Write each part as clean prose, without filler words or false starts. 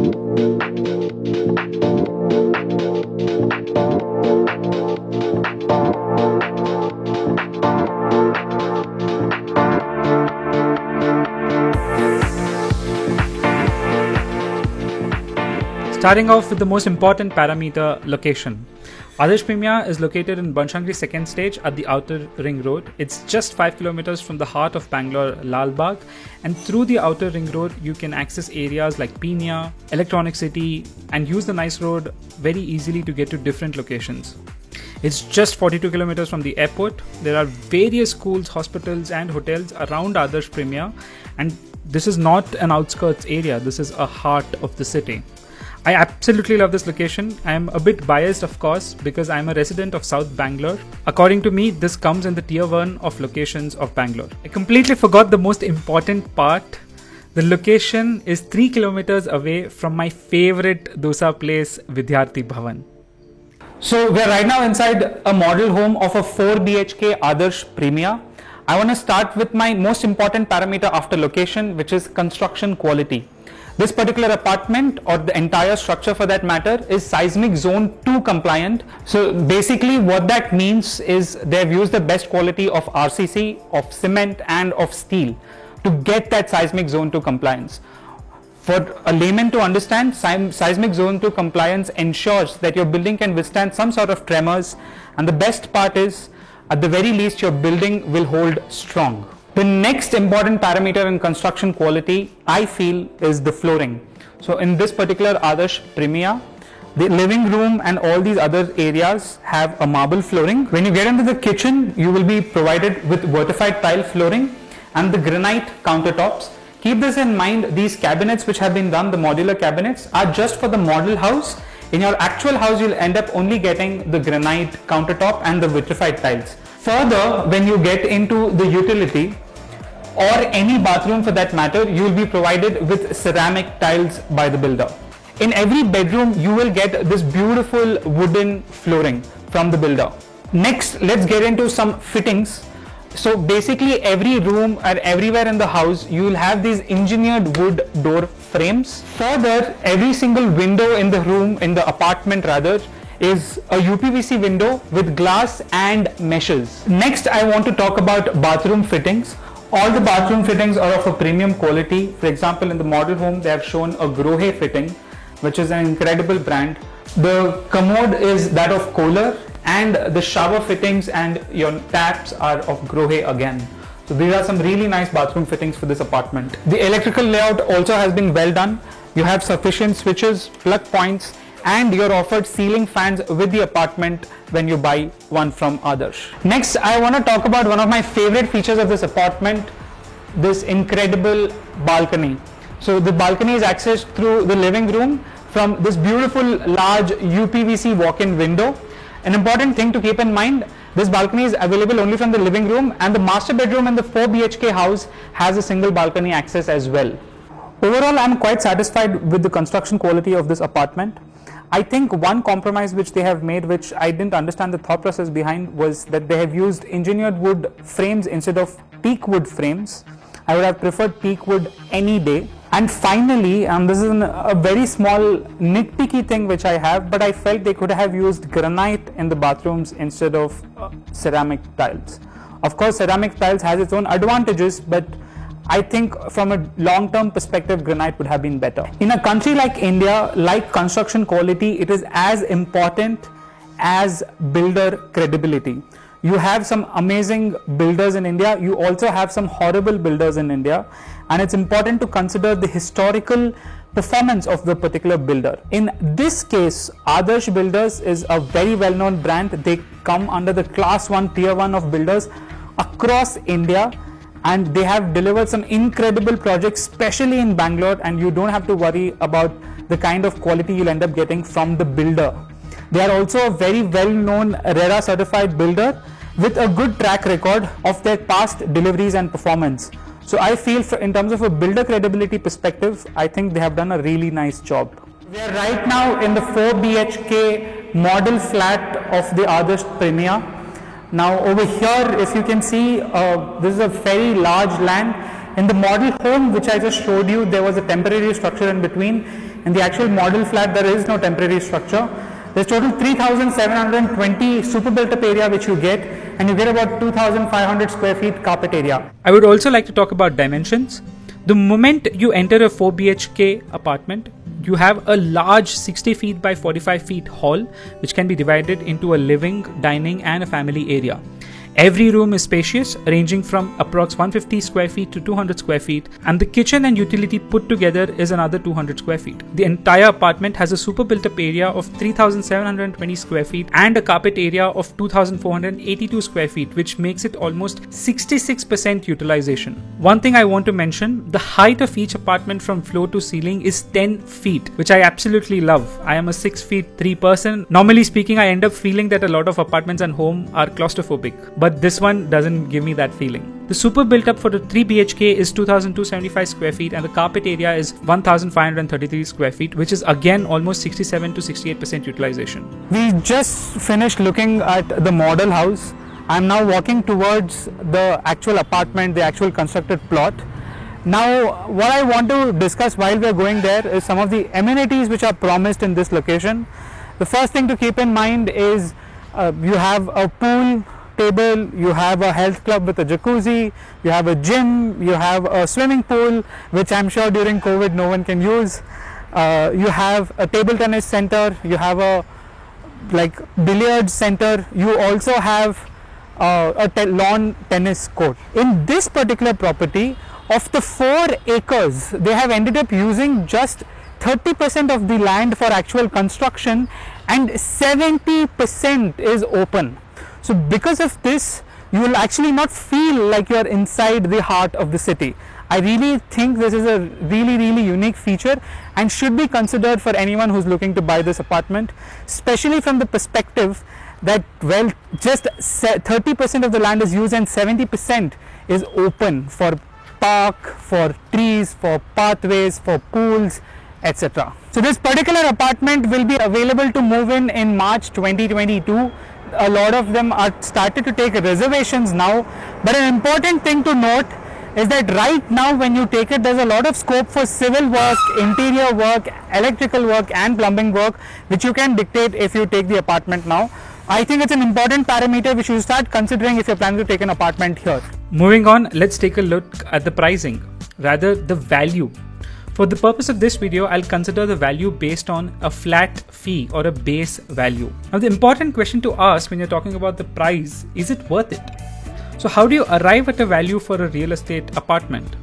Starting off with the most important parameter, location. Adarsh Premia is located in Banshangri 2nd stage at the outer ring road. It's just 5 kilometers from the heart of Bangalore, Lal Bagh, and through the outer ring road you can access areas like Peenya, Electronic City, and use the nice road very easily to get to different locations. It's just 42 kilometers from the airport. There are various schools, hospitals and hotels around Adarsh Premia, and this is not an outskirts area, this is a heart of the city. I absolutely love this location. I am a bit biased, of course, because I am a resident of South Bangalore. According to me, this comes in the tier 1 of locations of Bangalore. I completely forgot the most important part. The location is 3 kilometers away from my favorite dosa place, Vidyarthi Bhavan. So we are right now inside a model home of a 4 BHK Adarsh Premia. I want to start with my most important parameter after location, which is construction quality. This particular apartment, or the entire structure for that matter, is seismic zone 2 compliant. So basically what that means is they've used the best quality of RCC, of cement and of steel to get that seismic zone 2 compliance. For a layman to understand, seismic zone 2 compliance ensures that your building can withstand some sort of tremors, and the best part is, at the very least, your building will hold strong. The next important parameter in construction quality, I feel, is the flooring. So in this particular Adarsh Premia, the living room and all these other areas have a marble flooring. When you get into the kitchen, you will be provided with vertified tile flooring and the granite countertops. Keep this in mind, these cabinets which have been done, the modular cabinets, are just for the model house. In your actual house, you'll end up only getting the granite countertop and the vitrified tiles. Further, when you get into the utility, or any bathroom for that matter, you will be provided with ceramic tiles by the builder. In every bedroom, you will get this beautiful wooden flooring from the builder. Next, let's get into some fittings. So basically every room and everywhere in the house, you will have these engineered wood door frames. Further, every single window in the room, in the apartment rather, is a UPVC window with glass and meshes. Next, I want to talk about bathroom fittings. All the bathroom fittings are of a premium quality. For example, in the model home, they have shown a Grohe fitting, which is an incredible brand. The commode is that of Kohler, and the shower fittings and your taps are of Grohe again. So these are some really nice bathroom fittings for this apartment. The electrical layout also has been well done. You have sufficient switches, plug points, and you're offered ceiling fans with the apartment when you buy one from Adarsh. Next, I want to talk about one of my favorite features of this apartment, this incredible balcony. So the balcony is accessed through the living room from this beautiful large UPVC walk-in window. An important thing to keep in mind, this balcony is available only from the living room, and the master bedroom in the 4 BHK house has a single balcony access as well. Overall, I'm quite satisfied with the construction quality of this apartment. I think one compromise which they have made, which I didn't understand the thought process behind, was that they have used engineered wood frames instead of teak wood frames. I would have preferred teak wood any day. And finally, and this is a very small nitpicky thing which I have, but I felt they could have used granite in the bathrooms instead of ceramic tiles. Of course, ceramic tiles has its own advantages, but I think from a long-term perspective, granite would have been better. In a country like India, like construction quality, it is as important as builder credibility. You have some amazing builders in India, you also have some horrible builders in India, and it's important to consider the historical performance of the particular builder. In this case, Adarsh Builders is a very well-known brand. They come under the class 1, tier 1 of builders across India, and they have delivered some incredible projects, especially in Bangalore, and you don't have to worry about the kind of quality you'll end up getting from the builder. They are also a very well-known RERA certified builder with a good track record of their past deliveries and performance. So I feel in terms of a builder credibility perspective, I think they have done a really nice job. We are right now in the 4 BHK model flat of the Adarsh Premia. Now over here, if you can see, this is a very large land. In the model home which I just showed you, there was a temporary structure in between. In the actual model flat, there is no temporary structure. There's total 3,720 super built up area which you get, and you get about 2,500 square feet carpet area. I would also like to talk about dimensions. The moment you enter a 4 BHK apartment, you have a large 60 feet by 45 feet hall, which can be divided into a living, dining and a family area. Every room is spacious, ranging from approx 150 square feet to 200 square feet, and the kitchen and utility put together is another 200 square feet. The entire apartment has a super built up area of 3,720 square feet and a carpet area of 2,482 square feet, which makes it almost 66% utilization. One thing I want to mention, the height of each apartment from floor to ceiling is 10 feet, which I absolutely love. I am a 6 feet 3 person. Normally speaking, I end up feeling that a lot of apartments and home are claustrophobic, but this one doesn't give me that feeling. The super built up for the 3 BHK is 2,275 square feet and the carpet area is 1,533 square feet, which is again almost 67 to 68% utilization. We just finished looking at the model house. I'm now walking towards the actual apartment, the actual constructed plot. Now, what I want to discuss while we're going there is some of the amenities which are promised in this location. The first thing to keep in mind is you have a pool table, you have a health club with a jacuzzi, you have a gym, you have a swimming pool, which I'm sure during COVID no one can use. You have a table tennis center, you have a billiards center, you also have a lawn tennis court. In this particular property, of the 4 acres, they have ended up using just 30% of the land for actual construction and 70% is open. So because of this, you will actually not feel like you are inside the heart of the city. I really think this is a really unique feature and should be considered for anyone who's looking to buy this apartment, especially from the perspective that, well, just 30% of the land is used and 70% is open for park, for trees, for pathways, for pools, etc. So this particular apartment will be available to move in March 2022. A lot of them are started to take reservations now, but an important thing to note is that right now when you take it, there's a lot of scope for civil work, interior work, electrical work and plumbing work, which you can dictate if you take the apartment now. I think it's an important parameter which you start considering if you're planning to take an apartment here. Moving on, let's take a look at the pricing, rather the value. For the purpose of this video, I'll consider the value based on a flat fee or a base value. Now, the important question to ask when you're talking about the price, is it worth it? So how do you arrive at a value for a real estate apartment?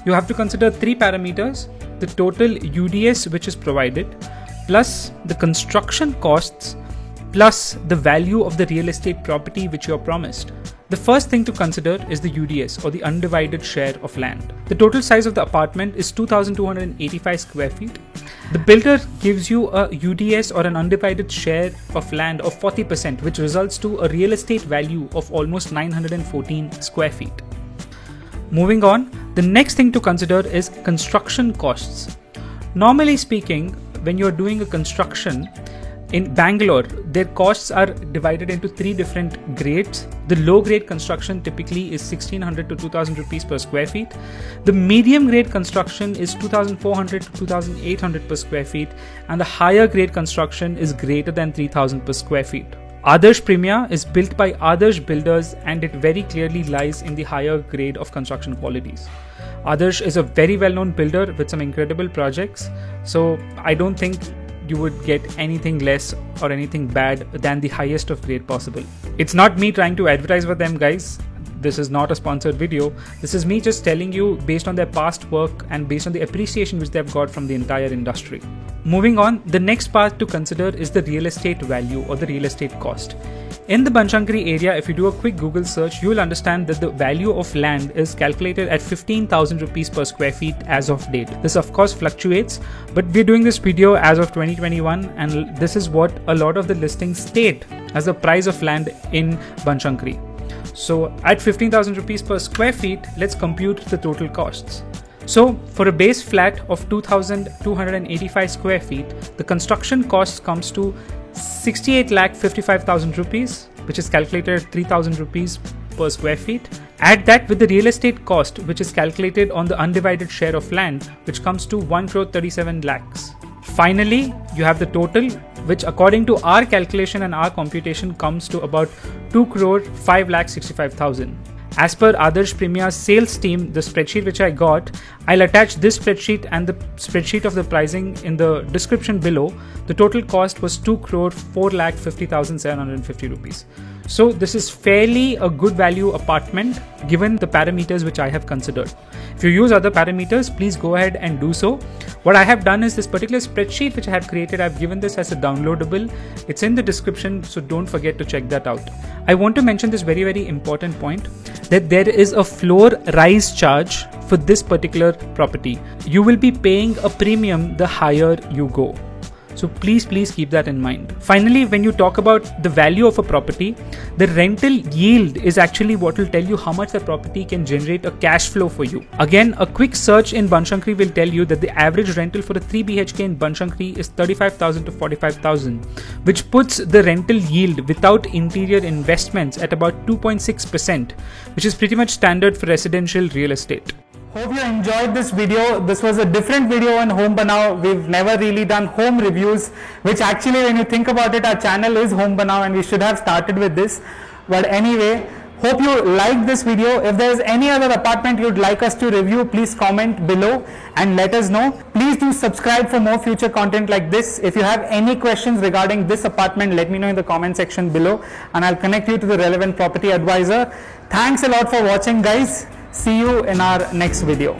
You have to consider 3 parameters: the total UDS which is provided, plus the construction costs, plus the value of the real estate property which you're promised. The first thing to consider is the UDS, or the undivided share of land. The total size of the apartment is 2,285 square feet. The builder gives you a UDS or an undivided share of land of 40%, which results to a real estate value of almost 914 square feet. Moving on, the next thing to consider is construction costs. Normally speaking, when you're doing a construction, in Bangalore, their costs are divided into 3 different grades. The low grade construction typically is 1,600 to 2,000 rupees per square feet. The medium grade construction is 2,400 to 2,800 per square feet. And the higher grade construction is greater than 3,000 per square feet. Adarsh Premia is built by Adarsh Builders and it very clearly lies in the higher grade of construction qualities. Adarsh is a very well-known builder with some incredible projects. So I don't think you would get anything less or anything bad than the highest of grade possible. It's not me trying to advertise for them, guys. This is not a sponsored video. This is me just telling you based on their past work and based on the appreciation which they've got from the entire industry. Moving on, the next part to consider is the real estate value or the real estate cost. In the Banchankri area, if you do a quick Google search, you will understand that the value of land is calculated at 15,000 rupees per square feet as of date. This of course fluctuates, but we're doing this video as of 2021 and this is what a lot of the listings state as the price of land in Banchankri. So at 15,000 rupees per square feet, let's compute the total costs. So for a base flat of 2,285 square feet, the construction cost comes to 68,55,000 rupees, which is calculated at 3,000 rupees per square feet. Add that with the real estate cost, which is calculated on the undivided share of land, which comes to 1,37 lakhs. Finally, you have the total, which according to our calculation and our computation comes to about 2,05,65,000. As per Adarsh Premia's sales team, the spreadsheet which I got, I'll attach this spreadsheet and the spreadsheet of the pricing in the description below. The total cost was 2,04,50,750 rupees. So this is fairly a good value apartment given the parameters which I have considered. If you use other parameters, please go ahead and do so. What I have done is this particular spreadsheet which I have created, I've given this as a downloadable. It's in the description, so don't forget to check that out. I want to mention this very, very important point, that there is a floor rise charge for this particular property. You will be paying a premium the higher you go. So please keep that in mind. Finally, when you talk about the value of a property, the rental yield is actually what will tell you how much the property can generate a cash flow for you. Again, a quick search in Banashankari will tell you that the average rental for a 3 BHK in Banashankari is 35,000 to 45,000, which puts the rental yield without interior investments at about 2.6%, which is pretty much standard for residential real estate. Hope you enjoyed this video. This was a different video on Home Banao. We've never really done home reviews, which actually when you think about it, our channel is Home Banao and we should have started with this. But anyway, hope you liked this video. If there's any other apartment you'd like us to review, please comment below and let us know. Please do subscribe for more future content like this. If you have any questions regarding this apartment, let me know in the comment section below and I'll connect you to the relevant property advisor. Thanks a lot for watching, guys. See you in our next video.